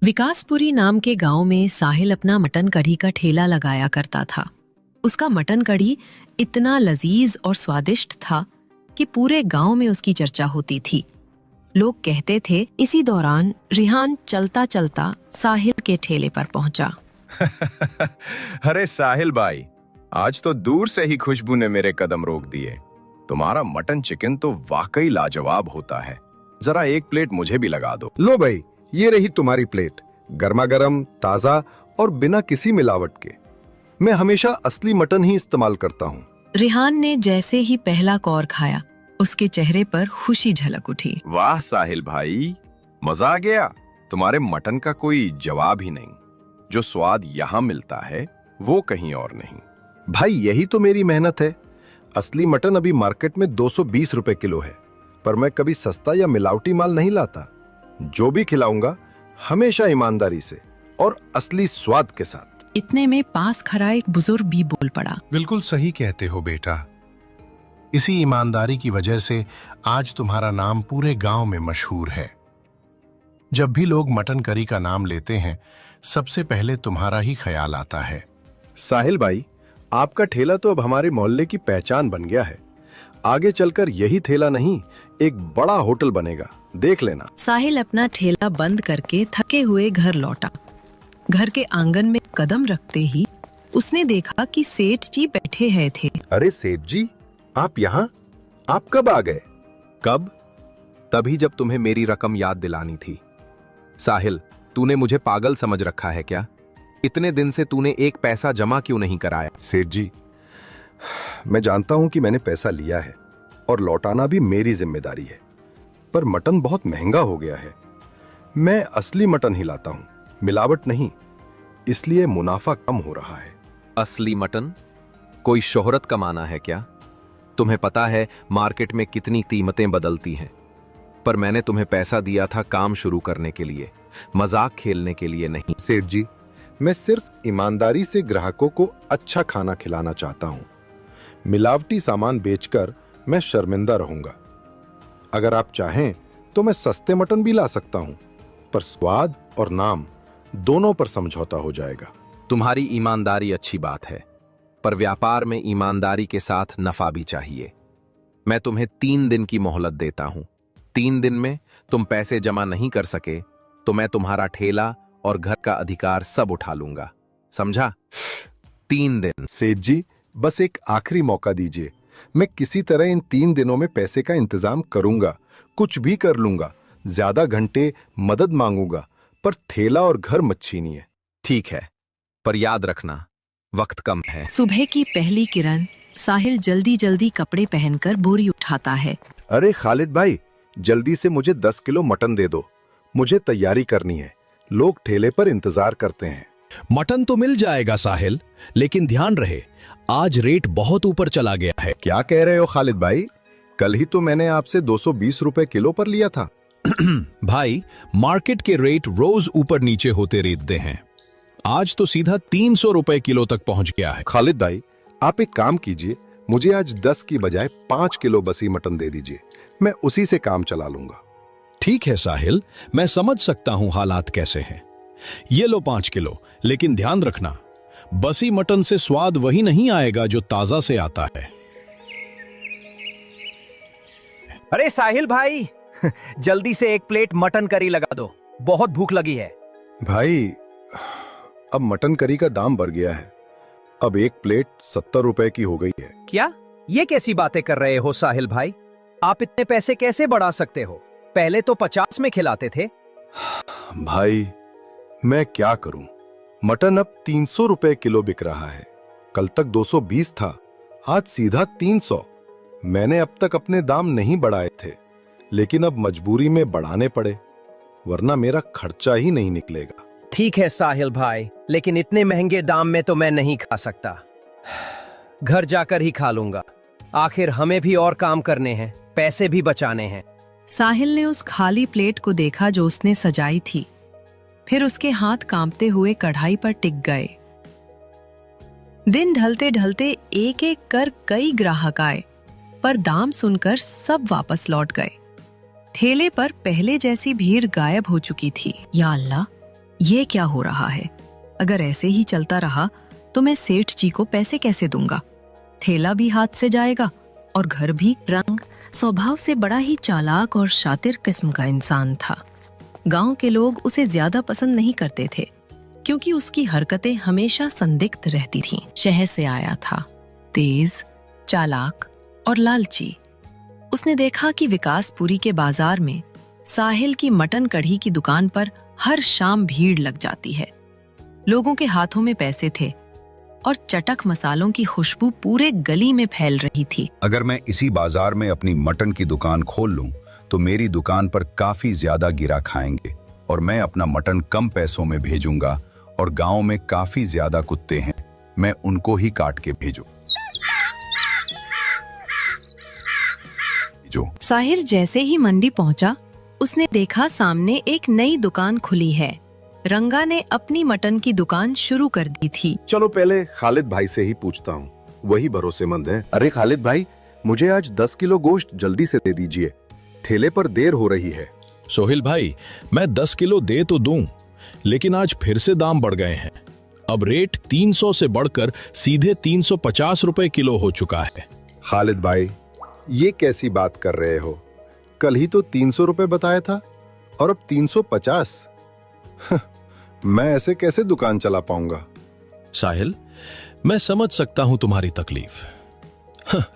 विकासपुरी नाम के गांव में साहिल अपना मटन कढ़ी का ठेला लगाया करता था। उसका मटन कढ़ी इतना लजीज और स्वादिष्ट था कि पूरे गांव में उसकी चर्चा होती थी। लोग कहते थे। इसी दौरान रिहान चलता चलता साहिल के ठेले पर पहुंचा। अरे साहिल भाई, आज तो दूर से ही खुशबू ने मेरे कदम रोक दिए। तुम्हारा मटन चिकन तो वाकई लाजवाब होता है। जरा एक प्लेट मुझे भी लगा दो। लो भाई, ये रही तुम्हारी प्लेट, गर्मा गर्म, ताजा और बिना किसी मिलावट के। मैं हमेशा असली मटन ही इस्तेमाल करता हूँ। रिहान ने जैसे ही पहला कौर खाया, उसके चेहरे पर खुशी झलक उठी। वाह साहिल भाई, मजा आ गया। तुम्हारे मटन का कोई जवाब ही नहीं। जो स्वाद यहाँ मिलता है वो कहीं और नहीं। भाई यही तो मेरी मेहनत है। असली मटन अभी मार्केट में 220 रुपए किलो है, पर मैं कभी सस्ता या मिलावटी माल नहीं लाता। जो भी खिलाऊंगा हमेशा ईमानदारी से और असली स्वाद के साथ। इतने में पास खड़ा एक बुजुर्ग भी बोल पड़ा। बिल्कुल सही कहते हो बेटा। इसी ईमानदारी की वजह से आज तुम्हारा नाम पूरे गांव में मशहूर है। जब भी लोग मटन करी का नाम लेते हैं, सबसे पहले तुम्हारा ही ख्याल आता है। साहिल भाई, आपका ठेला तो अब हमारे मोहल्ले की पहचान बन गया है। आगे चलकर यही ठेला नहीं, एक बड़ा होटल बनेगा, देख लेना। साहिल अपना ठेला बंद करके थके हुए घर लौटा। घर के आंगन में कदम रखते ही उसने देखा कि सेठ जी बैठे हैं थे। अरे सेठ जी, आप यहाँ? आप कब आ गए? कब? तभी जब तुम्हें मेरी रकम याद दिलानी थी। साहिल, तूने मुझे पागल समझ रखा है क्या? इतने दिन से तूने एक पैसा जमा क्यों नहीं कराया? सेठ जी, मैं जानता हूं कि मैंने पैसा लिया है और लौटाना भी मेरी जिम्मेदारी है, पर मटन बहुत महंगा हो गया है। मैं असली मटन ही लाता हूं, मिलावट नहीं, इसलिए मुनाफा कम हो रहा है। असली मटन? कोई शोहरत कमाना है क्या? तुम्हें पता है मार्केट में कितनी कीमतें बदलती हैं। पर मैंने तुम्हें पैसा दिया था काम शुरू करने के लिए, मजाक खेलने के लिए नहीं। सेठ जी, मैं सिर्फ ईमानदारी से ग्राहकों को अच्छा खाना खिलाना चाहता हूं। मिलावटी सामान बेचकर मैं शर्मिंदा रहूंगा। अगर आप चाहें तो मैं सस्ते मटन भी ला सकता हूं, पर स्वाद और नाम दोनों पर समझौता हो जाएगा। तुम्हारी ईमानदारी अच्छी बात है, पर व्यापार में ईमानदारी के साथ नफा भी चाहिए। मैं तुम्हें 3 दिन की मोहलत देता हूं। 3 दिन में तुम पैसे जमा नहीं कर सके तो मैं तुम्हारा ठेला और घर का अधिकार सब उठा लूंगा, समझा? 3 दिन। सेठ जी, बस एक आखिरी मौका दीजिए। मैं किसी तरह इन 3 दिनों में पैसे का इंतजाम करूंगा, कुछ भी कर लूंगा। ज्यादा घंटे मदद मांगूंगा, पर ठेला और घर मत छीनिए। ठीक है, पर याद रखना वक्त कम है। सुबह की पहली किरण साहिल जल्दी जल्दी कपड़े पहनकर बोरी उठाता है। अरे खालिद भाई, जल्दी से मुझे 10 किलो मटन दे दो, मुझे तैयारी करनी है। लोग ठेले पर इंतजार करते हैं। मटन तो मिल जाएगा साहिल, लेकिन ध्यान रहे आज रेट बहुत ऊपर चला गया है। क्या कह रहे हो खालिद भाई? कल ही तो मैंने आपसे 220 रुपए किलो पर लिया था। भाई, मार्केट के रेट रोज ऊपर नीचे होते रहते हैं। आज तो सीधा 300 रुपए किलो तक पहुंच गया है। खालिद भाई, आप एक काम कीजिए, मुझे आज 10 की बजाय 5 किलो बसी मटन दे दीजिए। मैं उसी से काम चला लूंगा। ठीक है साहिल, मैं समझ सकता हूं हालात कैसे हैं। ये लो 5 किलो, लेकिन ध्यान रखना बसी मटन से स्वाद वही नहीं आएगा जो ताजा से आता है। अरे साहिल भाई, जल्दी से एक प्लेट मटन करी लगा दो, बहुत भूख लगी है। भाई, अब मटन करी का दाम बढ़ गया है। अब एक प्लेट 70 रुपए की हो गई है। क्या? ये कैसी बातें कर रहे हो साहिल भाई? आप इतने पैसे कैसे बढ़ा सकते हो? पहले तो 50 में खिलाते थे। भाई, मैं क्या करूं? मटन अब 300 रुपए किलो बिक रहा है। कल तक 220 था, आज सीधा 300। मैंने अब तक अपने दाम नहीं बढ़ाए थे, लेकिन अब मजबूरी में बढ़ाने पड़े, वरना मेरा खर्चा ही नहीं निकलेगा। ठीक है साहिल भाई, लेकिन इतने महंगे दाम में तो मैं नहीं खा सकता। घर जाकर ही खा लूंगा। आखिर हमें भी और काम करने हैं, पैसे भी बचाने हैं। साहिल ने उस खाली प्लेट को देखा जो उसने सजाई थी। फिर उसके हाथ कांपते हुए कढ़ाई पर टिक गए। दिन ढलते ढलते एक एक कर कई ग्राहक आए, पर दाम सुनकर सब वापस लौट गए। ठेले पर पहले जैसी भीड़ गायब हो चुकी थी। या अल्लाह, ये क्या हो रहा है? अगर ऐसे ही चलता रहा तो मैं सेठ जी को पैसे कैसे दूंगा? थैला भी हाथ से जाएगा और घर भी। रंग स्वभाव से बड़ा ही चालाक और शातिर किस्म का इंसान था। गांव के लोग उसे ज्यादा पसंद नहीं करते थे क्योंकि उसकी हरकतें हमेशा संदिग्ध रहती थीं। शहर से आया था, तेज, चालाक और लालची। उसने देखा कि विकासपुरी के बाजार में साहिल की मटन कढ़ी की दुकान पर हर शाम भीड़ लग जाती है। लोगों के हाथों में पैसे थे और चटक मसालों की खुशबू पूरे गली में फैल रही थी। अगर मैं इसी बाजार में अपनी मटन की दुकान खोल लूं, तो मेरी दुकान पर काफी ज्यादा गिरा खाएंगे और मैं अपना मटन कम पैसों में भेजूंगा और गांव में काफी ज्यादा कुत्ते हैं, मैं उनको ही काट के भेजूं। साहिर जैसे ही मंडी पहुंचा, उसने देखा सामने एक नई दुकान खुली है। रंगा ने अपनी मटन की दुकान शुरू कर दी थी। चलो पहले खालिद भाई से ही पूछता हूँ, वही भरोसेमंद है। अरे खालिद भाई, मुझे आज 10 किलो गोश्त जल्दी से दे दीजिए, ठेले पर देर हो रही है। सोहेल भाई, मैं 10 किलो दे तो दूं, लेकिन आज फिर से दाम बढ़ गए हैं। अब रेट 300 से बढ़कर सीधे 350 रुपए किलो हो चुका है। खालिद भाई, ये कैसी बात कर रहे हो? कल ही तो 300 रुपए बताया था और अब 350। मैं ऐसे कैसे दुकान चला पाऊंगा? साहिल, मैं समझ सकता हूं तुम्हारी तकलीफ,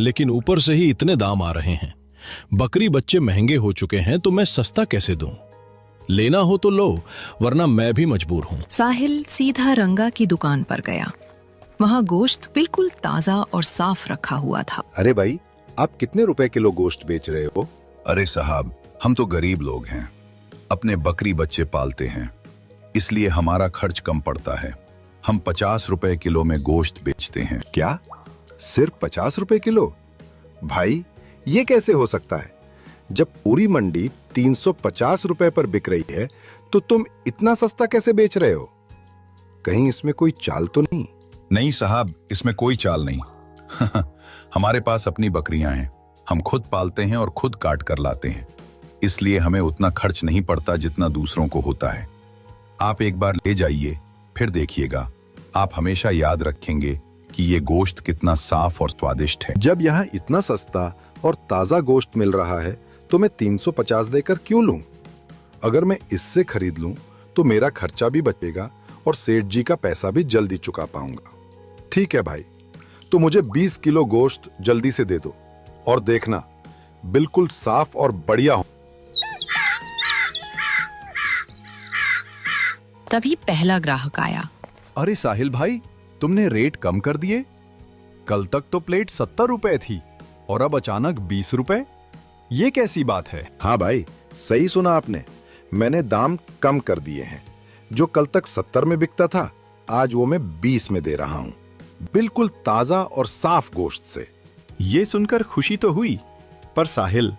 लेकिन ऊपर से ही इतने दाम आ रहे हैं। बकरी बच्चे महंगे हो चुके हैं तो मैं सस्ता कैसे दूं? लेना हो तो लो, वरना मैं भी मजबूर हूं। साहिल सीधा रंगा की दुकान पर गया। वहां गोश्त बिल्कुल ताजा और साफ रखा हुआ था। अरे भाई, आप कितने रुपए किलो गोश्त बेच रहे हो? अरे साहब, हम तो गरीब लोग हैं, अपने बकरी बच्चे पालते हैं, इसलिए हमारा खर्च कम पड़ता है। हम 50 रुपए किलो में गोश्त बेचते हैं। क्या? सिर्फ 50 रुपए किलो? भाई, ये कैसे हो सकता है? जब पूरी मंडी 350 रुपए पर बिक रही है तो तुम इतना सस्ता कैसे बेच रहे हो? कहीं इसमें कोई चाल तो नहीं? नहीं साहब, इसमें कोई चाल नहीं। हमारे पास अपनी बकरियां हैं, हम खुद पालते हैं और खुद काट कर लाते हैं, इसलिए हमें उतना खर्च नहीं पड़ता जितना दूसरों को होता है। आप एक बार ले जाइए, फिर देखिएगा, आप हमेशा याद रखेंगे कि ये गोश्त कितना साफ और स्वादिष्ट है। जब यहाँ इतना सस्ता और ताजा गोश्त मिल रहा है तो मैं 350 देकर क्यों लूं? अगर मैं इससे खरीद लूं तो मेरा खर्चा भी बचेगा और सेठ जी का पैसा भी जल्दी चुका पाऊंगा। ठीक है भाई, तो मुझे 20 किलो गोश्त जल्दी से दे दो और देखना बिल्कुल साफ और बढ़िया हो। तभी पहला ग्राहक आया। अरे साहिल भाई, तुमने रेट कम कर दिए। कल तक तो प्लेट 70 रुपए थी और अब अचानक 20 रुपए, ये कैसी बात है? हाँ भाई, सही सुना आपने, मैंने दाम कम कर दिए हैं। जो कल तक 70 में बिकता था, आज वो मैं 20 में दे रहा हूँ, बिल्कुल ताजा और साफ गोश्त से। ये सुनकर खुशी तो हुई, पर साहिल,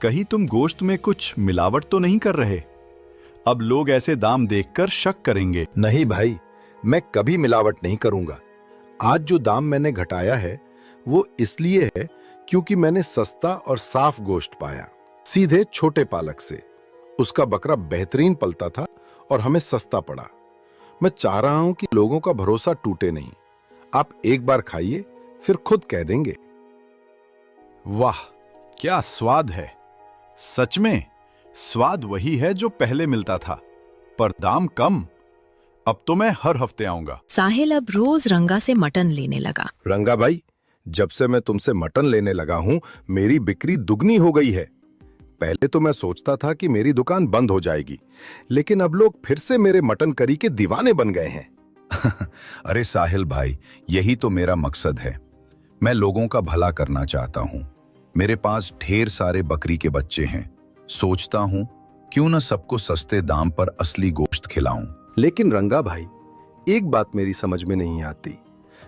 कहीं तुम गोश्त में कुछ मिलावट तो नहीं कर रहे? अब लोग ऐसे दाम देखकर शक करेंगे। नहीं भाई, मैं कभी मिलावट नहीं करूंगा। आज जो दाम मैंने घटाया है वो इसलिए है क्योंकि मैंने सस्ता और साफ गोश्त पाया, सीधे छोटे पालक से। उसका बकरा बेहतरीन पलता था और हमें सस्ता पड़ा। मैं चाह रहा हूं कि लोगों का भरोसा टूटे नहीं। आप एक बार खाइए, फिर खुद कह देंगे। वाह, क्या स्वाद है! सच में स्वाद वही है जो पहले मिलता था, पर दाम कम। अब तो मैं हर हफ्ते आऊंगा। साहिल अब रोज रंगा से मटन लेने लगा। रंगा भाई, जब से मैं तुमसे मटन लेने लगा हूं, मेरी बिक्री दुगनी हो गई है। पहले तो मैं सोचता था कि मेरी दुकान बंद हो जाएगी, लेकिन अब लोग फिर से मेरे मटन करी के दीवाने बन गए हैं। अरे साहिल भाई, यही तो मेरा मकसद है। मैं लोगों का भला करना चाहता हूँ। मेरे पास ढेर सारे बकरी के बच्चे हैं। सोचता हूँ क्यों न सबको सस्ते दाम पर असली गोश्त खिलाऊं। लेकिन रंगा भाई, एक बात मेरी समझ में नहीं आती।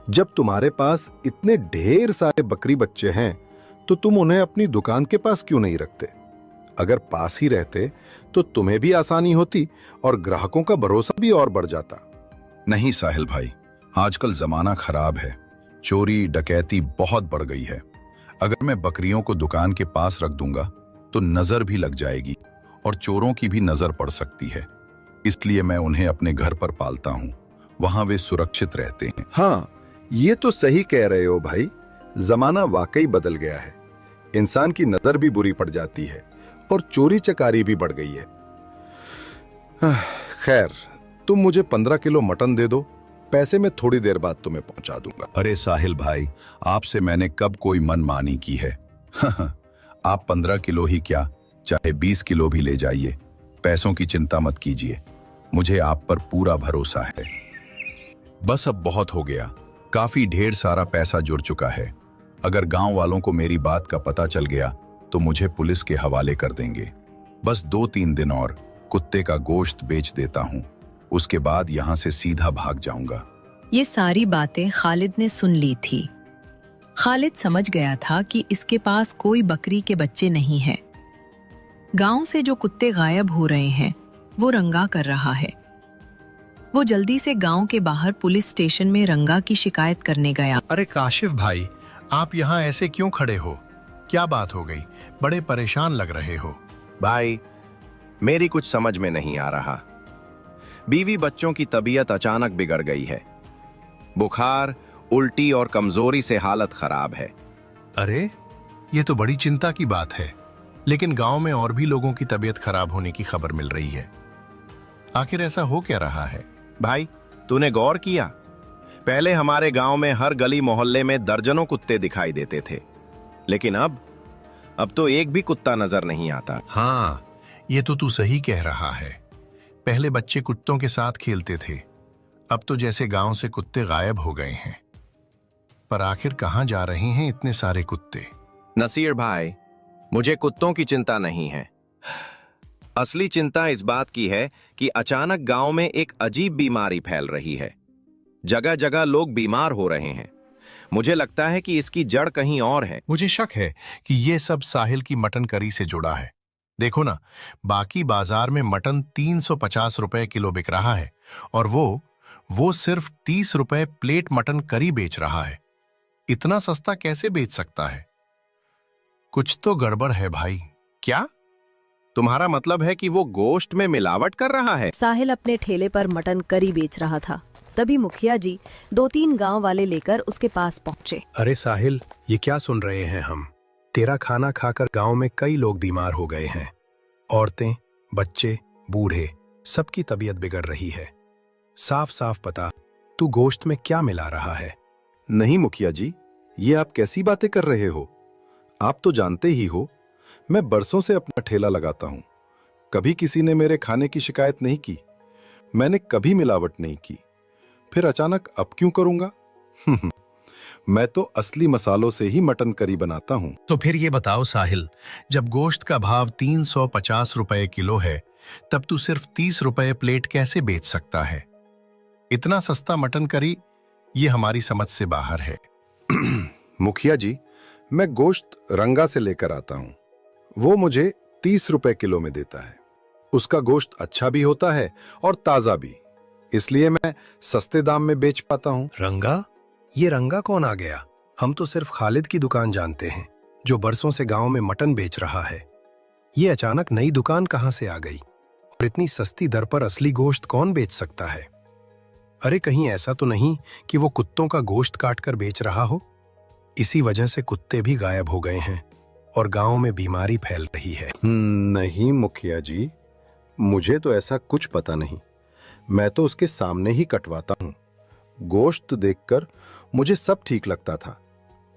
जब तुम्हारे पास इतने ढेर सारे बकरी बच्चे हैं तो तुम उन्हें अपनी दुकान के पास क्यों नहीं रखते? अगर पास ही रहते तो तुम्हें भी आसानी होती और ग्राहकों का भरोसा भी और बढ़ जाता। नहीं साहिल भाई, आजकल जमाना खराब है, चोरी डकैती बहुत बढ़ गई है। अगर मैं बकरियों को दुकान के पास रख दूंगा तो नजर भी लग जाएगी और चोरों की भी नजर पड़ सकती है। इसलिए मैं उन्हें अपने घर पर पालता हूँ। वहां वे सुरक्षित रहते हैं। हाँ, ये तो सही कह रहे हो भाई। जमाना वाकई बदल गया है। इंसान की नजर भी बुरी पड़ जाती है और चोरी चकारी भी बढ़ गई है। खैर, तुम मुझे 15 किलो मटन दे दो, पैसे मैं थोड़ी देर बाद तुम्हें पहुंचा दूंगा। अरे साहिल भाई, आपसे मैंने कब कोई मनमानी की है? आप 15 किलो ही क्या, चाहे 20 किलो भी ले जाइए। पैसों की चिंता मत कीजिए, मुझे आप पर पूरा भरोसा है। बस अब बहुत हो गया, काफी ढेर सारा पैसा जुड़ चुका है। अगर गांव वालों को मेरी बात का पता चल गया तो मुझे पुलिस के हवाले कर देंगे। बस 2-3 दिन और कुत्ते का गोश्त बेच देता हूँ, उसके बाद यहाँ से सीधा भाग जाऊंगा। ये सारी बातें खालिद ने सुन ली थी। खालिद समझ गया था कि इसके पास कोई बकरी के बच्चे नहीं हैं। गांव से जो कुत्ते गायब हो रहे हैं वो रंगा कर रहा है। वो जल्दी से गांव के बाहर पुलिस स्टेशन में रंगा की शिकायत करने गया। अरे काशिफ भाई, आप यहाँ ऐसे क्यों खड़े हो? क्या बात हो गई? बड़े परेशान लग रहे हो। भाई, मेरी कुछ समझ में नहीं आ रहा। बीवी बच्चों की तबीयत अचानक बिगड़ गई है। बुखार, उल्टी और कमजोरी से हालत खराब है। अरे, ये तो बड़ी चिंता की बात है। लेकिन गांव में और भी लोगों की तबीयत खराब होने की खबर मिल रही है। आखिर ऐसा हो क्या रहा है? भाई, तूने गौर किया? पहले हमारे गांव में हर गली मोहल्ले में दर्जनों कुत्ते दिखाई देते थे, लेकिन अब तो एक भी कुत्ता नजर नहीं आता। हाँ, ये तो तू सही कह रहा है। पहले बच्चे कुत्तों के साथ खेलते थे, अब तो जैसे गांव से कुत्ते गायब हो गए हैं। पर आखिर कहाँ जा रहे हैं इतने सारे कुत्ते? नसीर भाई, मुझे कुत्तों की चिंता नहीं है। असली चिंता इस बात की है कि अचानक गांव में एक अजीब बीमारी फैल रही है। जगह जगह लोग बीमार हो रहे हैं। मुझे लगता है कि इसकी जड़ कहीं और है। मुझे शक है कि ये सब साहिल की मटन करी से जुड़ा है। देखो ना, बाकी बाजार में मटन 350 रुपए किलो बिक रहा है और वो सिर्फ 30 रुपए प्लेट मटन करी बेच रहा है। इतना सस्ता कैसे बेच सकता है? कुछ तो गड़बड़ है भाई। क्या तुम्हारा मतलब है कि वो गोश्त में मिलावट कर रहा है? साहिल अपने ठेले पर मटन करी बेच रहा था। तभी मुखिया जी 2-3 गांव वाले लेकर उसके पास पहुंचे। अरे साहिल, ये क्या सुन रहे हैं हम? तेरा खाना खाकर गांव में कई लोग बीमार हो गए हैं। औरतें, बच्चे, बूढ़े, सबकी तबीयत बिगड़ रही है। साफ साफ बता, तू गोश्त में क्या मिला रहा है? नहीं मुखिया जी, ये आप कैसी बातें कर रहे हो? आप तो जानते ही हो, मैं बरसों से अपना ठेला लगाता हूं। कभी किसी ने मेरे खाने की शिकायत नहीं की। मैंने कभी मिलावट नहीं की। फिर अचानक अब क्यों करूंगा? मैं तो असली मसालों से ही मटन करी बनाता हूं। तो फिर ये बताओ साहिल, जब गोश्त का भाव 350 रुपए किलो है, तब तू सिर्फ 30 रुपए प्लेट कैसे बेच सकता है? इतना सस्ता मटन करी, ये हमारी समझ से बाहर है। मुखिया जी, मैं गोश्त रंगा से लेकर आता हूं। वो मुझे 30 रुपए किलो में देता है। उसका गोश्त अच्छा भी होता है और ताजा भी, इसलिए मैं सस्ते दाम में बेच पाता हूं। रंगा? ये रंगा कौन आ गया? हम तो सिर्फ खालिद की दुकान जानते हैं, जो बरसों से गांव में मटन बेच रहा है। ये अचानक नई दुकान कहां से आ गई? और इतनी सस्ती दर पर असली गोश्त कौन बेच सकता है? अरे कहीं ऐसा तो नहीं कि वो कुत्तों का गोश्त काट कर बेच रहा हो? इसी वजह से कुत्ते भी गायब हो गए हैं और गांव में बीमारी फैल रही है। नहीं मुखिया जी, मुझे तो ऐसा कुछ पता नहीं। मैं तो उसके सामने ही कटवाता हूं। गोश्त देखकर मुझे सब ठीक लगता था,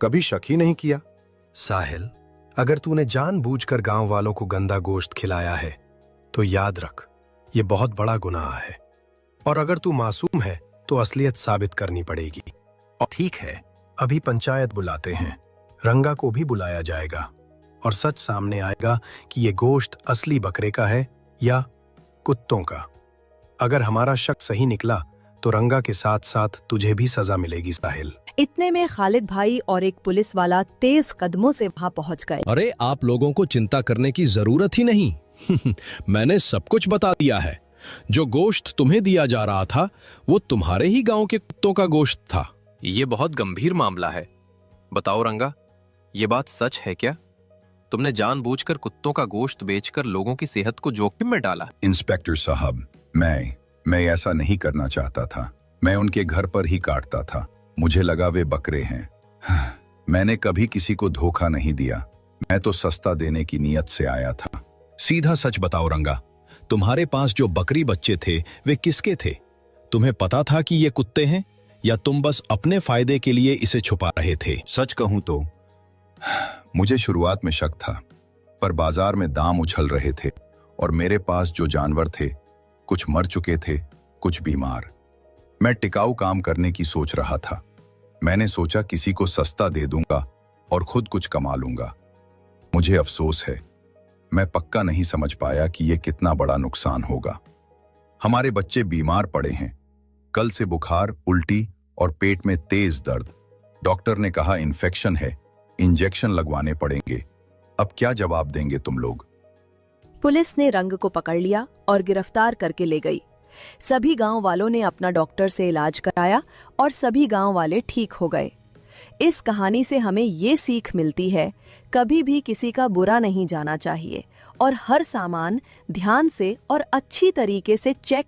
कभी शक ही नहीं किया। साहिल, अगर तूने जानबूझकर गांव वालों को गंदा गोश्त खिलाया है तो याद रख, ये बहुत बड़ा गुनाह है। और अगर तू मासूम है तो असलियत साबित करनी पड़ेगी। और ठीक है, अभी पंचायत बुलाते हैं, रंगा को भी बुलाया जाएगा और सच सामने आएगा कि ये गोश्त असली बकरे का है या कुत्तों का। अगर हमारा शक सही निकला तो रंगा के साथ साथ तुझे भी सजा मिलेगी साहिल। इतने में खालिद भाई और एक पुलिस वाला तेज कदमों से वहां पहुंच गए। अरे आप लोगों को चिंता करने की जरूरत ही नहीं। मैंने सब कुछ बता दिया है। जो गोश्त तुम्हें दिया जा रहा था वो तुम्हारे ही गांव के कुत्तों का गोश्त था। ये बहुत गंभीर मामला है। बताओ रंगा, ये बात सच है क्या? तुमने जानबूझकर कुत्तों का गोश्त बेचकर लोगों की सेहत को जोखिम में डाला? इंस्पेक्टर साहब, मैं ऐसा नहीं करना चाहता था। मैं उनके घर पर ही काटता था। मुझे लगा वे बकरे हैं। मैंने कभी किसी को धोखा नहीं दिया। मैं तो सस्ता देने की नीयत से आया था। सीधा सच बताओ रंगा, तुम्हारे पास जो बकरी बच्चे थे वे किसके थे? तुम्हें पता था कि ये कुत्ते हैं या तुम बस अपने फायदे के लिए इसे छुपा रहे थे? सच कहूं तो मुझे शुरुआत में शक था, पर बाजार में दाम उछल रहे थे और मेरे पास जो जानवर थे कुछ मर चुके थे, कुछ बीमार। मैं टिकाऊ काम करने की सोच रहा था। मैंने सोचा किसी को सस्ता दे दूंगा और खुद कुछ कमा लूंगा। मुझे अफसोस है, मैं पक्का नहीं समझ पाया कि यह कितना बड़ा नुकसान होगा। हमारे बच्चे बीमार पड़े हैं। कल से बुखार, उल्टी और पेट में तेज दर्द। डॉक्टर ने कहा इन्फेक्शन है, इंजेक्शन लगवाने पड़ेंगे। अब क्या जवाब देंगे तुम लोग? पुलिस ने रंग को पकड़ लिया और गिरफ्तार करके ले गई। सभी गांव वालों ने अपना डॉक्टर से इलाज कराया और सभी गांव वाले ठीक हो गए। इस कहानी से हमें ये सीख मिलती है, कभी भी किसी का बुरा नहीं जाना चाहिए और हर सामान ध्यान से और अच्छी तरीके से चेक